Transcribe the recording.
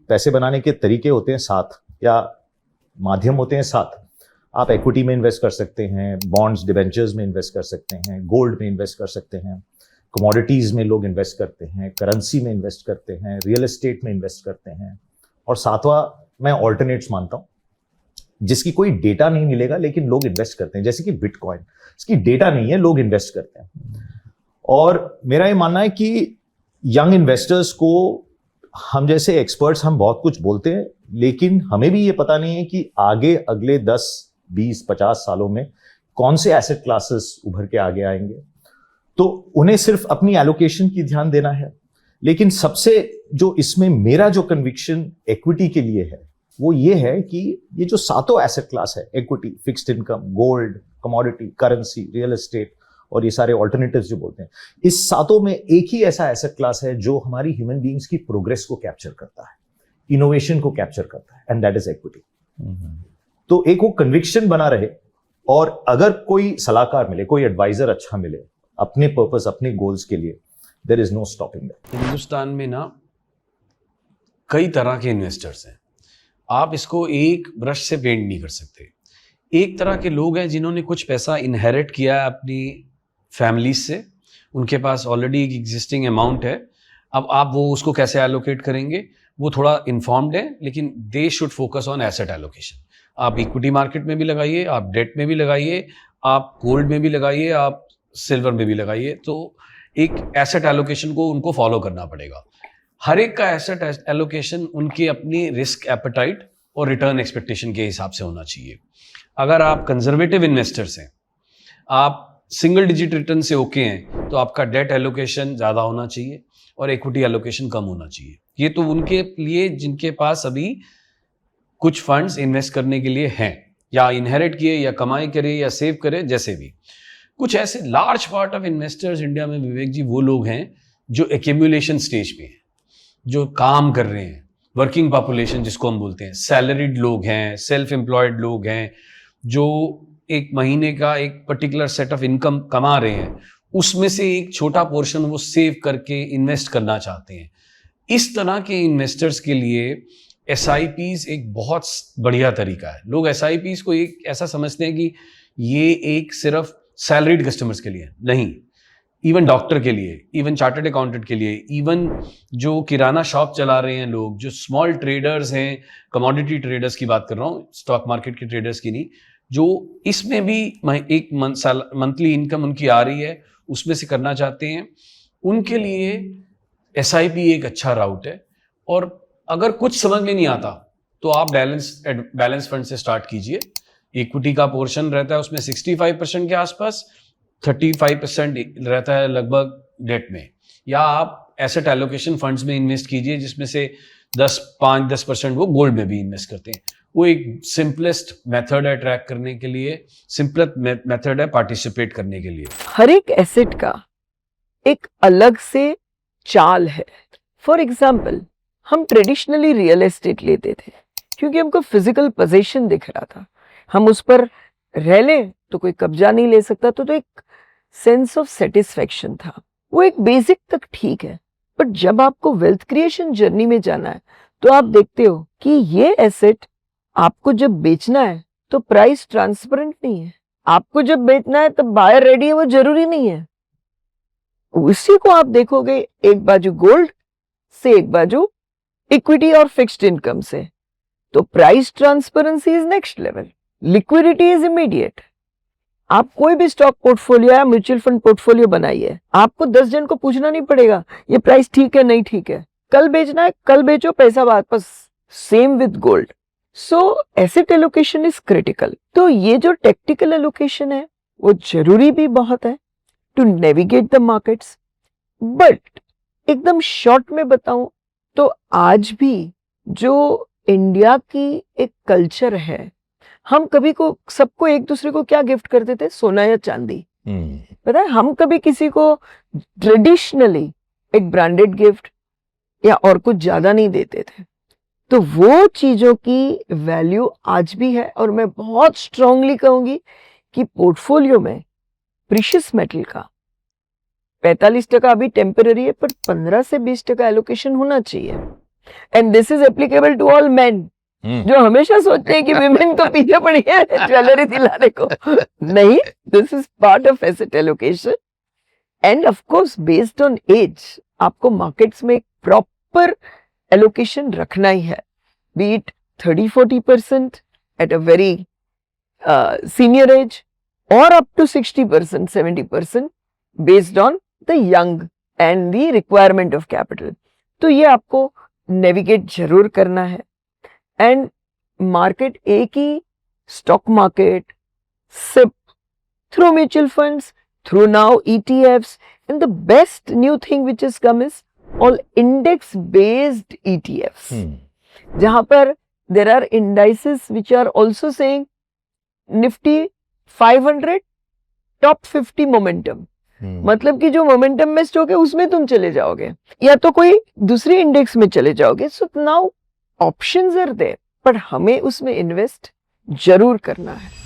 पैसे बनाने के तरीके होते हैं 7 या माध्यम होते हैं 7। आप इक्विटी में इन्वेस्ट कर सकते हैं, बॉन्ड्स डिबेंचर्स में इन्वेस्ट कर सकते हैं, गोल्ड में इन्वेस्ट कर सकते हैं, कमोडिटीज में लोग इन्वेस्ट करते हैं, करेंसी में इन्वेस्ट करते हैं, रियल एस्टेट में इन्वेस्ट करते हैं, और 7वां मैं ऑल्टरनेट्स मानता हूं, जिसकी कोई डेटा नहीं मिलेगा लेकिन लोग इन्वेस्ट करते हैं, जैसे कि बिटकॉइन। इसकी डेटा नहीं है, लोग इन्वेस्ट करते हैं। और मेरा ये मानना है कि यंग इन्वेस्टर्स को, हम जैसे एक्सपर्ट्स हम बहुत कुछ बोलते हैं, लेकिन हमें भी ये पता नहीं है कि आगे अगले 10, 20, 50 सालों में कौन से एसेट क्लासेस उभर के आगे आएंगे। तो उन्हें सिर्फ अपनी एलोकेशन की ध्यान देना है। लेकिन सबसे जो इसमें मेरा जो कन्विक्शन इक्विटी के लिए है वो ये है कि ये जो 7 एसेट क्लास है, equity, fixed income, gold, commodity, currency, real estate और ये सारे ऑल्टरनेटिव्स जो बोलते हैं, इस 7 में एक ही ऐसा एसेट क्लास है जो हमारी ह्यूमन बीइंग्स की प्रोग्रेस को कैप्चर करता है, इनोवेशन को कैप्चर करता है, एंड दैट इज इक्विटी। तो एक वो कन्विक्शन बना रहे, और अगर कोई सलाहकार मिले, कोई एडवाइजर अच्छा मिले अपने पर्पस, अपने गोल्स के लिए, there is no stopping that. Hindustan में ना कई तरह के इन्वेस्टर्स हैं, आप इसको एक ब्रश से पेंट नहीं कर सकते। एक तरह के लोग हैं जिन्होंने कुछ पैसा इनहेरिट किया है अपनी फैमिलीज से, उनके पास ऑलरेडी एक एग्जिस्टिंग अमाउंट है, अब आप वो उसको कैसे एलोकेट करेंगे वो थोड़ा इन्फॉर्म्ड है, लेकिन they should focus on asset allocation. आप इक्विटी मार्केट में भी लगाइए, आप डेट में भी लगाइए, आप गोल्ड में भी लगाइए, आप सिल्वर में भी लगाइए। तो एक एसेट एलोकेशन को उनको फॉलो करना पड़ेगा। हर एक का एसेट एलोकेशन उनकी अपनी रिस्क एपेटाइट और रिटर्न एक्सपेक्टेशन के हिसाब से होना चाहिए। अगर आप कंजर्वेटिव इन्वेस्टर्स हैं, आप सिंगल डिजिट रिटर्न से ओके हैं, तो आपका डेट एलोकेशन ज़्यादा होना चाहिए और इक्विटी एलोकेशन कम होना चाहिए। ये तो उनके लिए जिनके पास अभी कुछ फंड्स इन्वेस्ट करने के लिए हैं, या इनहेरिट किए, या कमाई करे, या सेव करे, जैसे भी। कुछ ऐसे large part of investors India में, विवेक जी, वो लोग हैं जो एक्यूमुलेशन स्टेज पे हैं, जो काम कर रहे हैं, वर्किंग पॉपुलेशन जिसको हम बोलते हैं, सैलरीड लोग हैं, सेल्फ एम्प्लॉयड लोग हैं, जो एक महीने का एक पर्टिकुलर सेट ऑफ इनकम कमा रहे हैं, उसमें से एक छोटा पोर्शन वो सेव करके इन्वेस्ट करना चाहते हैं। इस तरह के इन्वेस्टर्स के लिए SIPs एक बहुत बढ़िया तरीका है। लोग SIPs को एक ऐसा समझते हैं कि ये एक सिर्फ सैलरीड कस्टमर्स के लिए नहीं, इवन डॉक्टर के लिए, इवन चार्टर्ड अकाउंटेंट के लिए, इवन जो किराना शॉप चला रहे हैं लोग, जो स्मॉल ट्रेडर्स हैं, कमोडिटी ट्रेडर्स की बात कर रहा हूँ, स्टॉक मार्केट के ट्रेडर्स की नहीं, जो इसमें भी एक मंथली इनकम उनकी आ रही है, उसमें से करना चाहते हैं, उनके लिए SIP एक अच्छा राउट है। और अगर कुछ समझ में नहीं आता तो आप बैलेंस फंड से स्टार्ट कीजिए। इक्विटी का पोर्शन रहता है उसमें 65% के आसपास, 35% रहता है लगभग डेट में, या आप एसेट एलोकेशन फंड्स में इन्वेस्ट कीजिए जिसमें से 5-10% वो गोल्ड में भी इन्वेस्ट करते हैं। वो एक सिंपलेस्ट मेथड है ट्रैक करने के लिए, सिंपलेस्ट मेथड है पार्टिसिपेट करने के लिए। हर एक एसेट का एक अलग से चाल है। फॉर एग्जाम्पल, हम ट्रेडिशनली रियल एस्टेट लेते थे क्योंकि हमको फिजिकल पोजीशन दिख रहा था, हम उस पर रह लें तो कोई कब्जा नहीं ले सकता, तो एक सेंस ऑफ सेटिस्फेक्शन था। वो एक बेसिक तक ठीक है, बट जब आपको वेल्थ क्रिएशन जर्नी में जाना है तो आप देखते हो कि ये एसेट आपको जब बेचना है तो प्राइस ट्रांसपेरेंट नहीं है, आपको जब बेचना है तब बायर रेडी है, वो जरूरी नहीं है। उसी को आप देखोगे एक बाजू गोल्ड से, एक बाजू इक्विटी और फिक्स्ड इनकम से, तो price transparency is next level, liquidity is immediate. आप कोई भी स्टॉक पोर्टफोलियो या म्यूचुअल फंड पोर्टफोलियो बनाइए, आपको 10 जन को पूछना नहीं पड़ेगा ये प्राइस ठीक है नहीं ठीक है, कल बेचना है कल बेचो, पैसा वापस। Same with gold. So asset allocation is critical. तो ये जो टेक्टिकल एलोकेशन है वो जरूरी भी बहुत है to navigate the markets. But एकदम शॉर्ट में बताऊं तो आज भी जो इंडिया की एक कल्चर है, हम कभी को सबको एक दूसरे को क्या गिफ्ट करते थे, सोना या चांदी। पता है, हम कभी किसी को ट्रेडिशनली एक ब्रांडेड गिफ्ट या और कुछ ज्यादा नहीं देते थे। तो वो चीजों की वैल्यू आज भी है, और मैं बहुत स्ट्रांगली कहूंगी कि पोर्टफोलियो में प्रीशियस मेटल का 45% अभी टेम्पररी है, पर 15 से 20% एलोकेशन होना चाहिए। And this is applicable to all men, जो हमेशा सोचते हैं कि विमेन तो पीछे पड़ी है ज्वेलरी दिलाने को। नहीं, this is part of asset allocation and of course based on age आपको मार्केट्स में प्रॉपर एलोकेशन रखना ही है, be it 30-40% at a very senior age और up to 60%, 70% based on the young and the requirement of capital. तो ये आपको navigate जरूर करना है। एंड मार्केट एक ही stock market, SIP, through mutual funds, through now ETFs, and the best new thing which has come is all index based ETFs, जहां पर there are indices which are also saying Nifty 500 top 50 momentum, मतलब कि जो momentum में stock है उसमें तुम चले जाओगे या तो कोई दूसरी इंडेक्स में चले जाओगे। So now options are there, पर हमें उसमें इन्वेस्ट जरूर करना है।